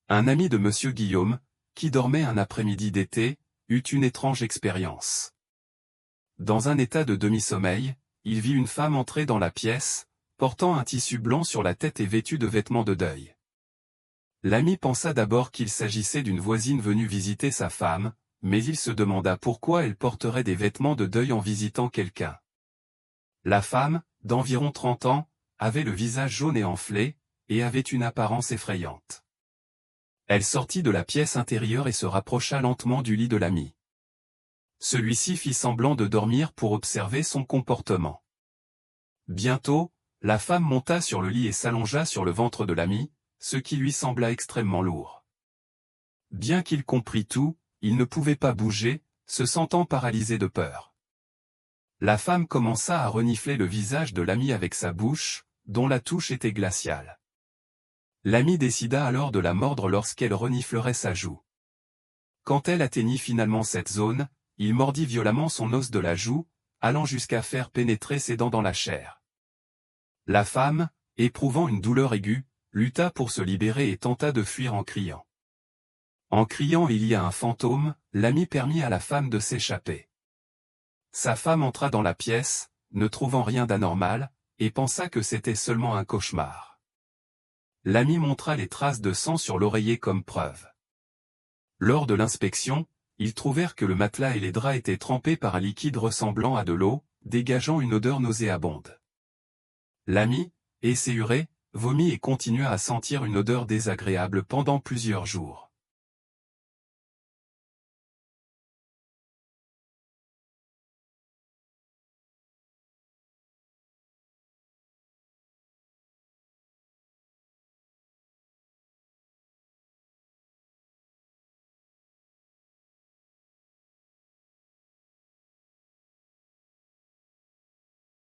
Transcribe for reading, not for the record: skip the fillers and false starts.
Un ami de Monsieur Guillaume, qui dormait un après-midi d'été, eut une étrange expérience. Dans un état de demi-sommeil, il vit une femme entrer dans la pièce, portant un tissu blanc sur la tête et vêtue de vêtements de deuil. L'ami pensa d'abord qu'il s'agissait d'une voisine venue visiter sa femme, mais il se demanda pourquoi elle porterait des vêtements de deuil en visitant quelqu'un. La femme, d'environ 30 ans, avait le visage jaune et enflé, et avait une apparence effrayante. Elle sortit de la pièce intérieure et se rapprocha lentement du lit de l'ami. Celui-ci fit semblant de dormir pour observer son comportement. Bientôt, la femme monta sur le lit et s'allongea sur le ventre de l'ami, ce qui lui sembla extrêmement lourd. Bien qu'il comprît tout, il ne pouvait pas bouger, se sentant paralysé de peur. La femme commença à renifler le visage de l'ami avec sa bouche, dont la touche était glaciale. L'ami décida alors de la mordre lorsqu'elle reniflerait sa joue. Quand elle atteignit finalement cette zone, il mordit violemment son os de la joue, allant jusqu'à faire pénétrer ses dents dans la chair. La femme, éprouvant une douleur aiguë, lutta pour se libérer et tenta de fuir en criant. En criant « Il y a un fantôme », l'ami permit à la femme de s'échapper. Sa femme entra dans la pièce, ne trouvant rien d'anormal, et pensa que c'était seulement un cauchemar. L'ami montra les traces de sang sur l'oreiller comme preuve. Lors de l'inspection, ils trouvèrent que le matelas et les draps étaient trempés par un liquide ressemblant à de l'eau, dégageant une odeur nauséabonde. L'ami, esséuré, vomit et continua à sentir une odeur désagréable pendant plusieurs jours.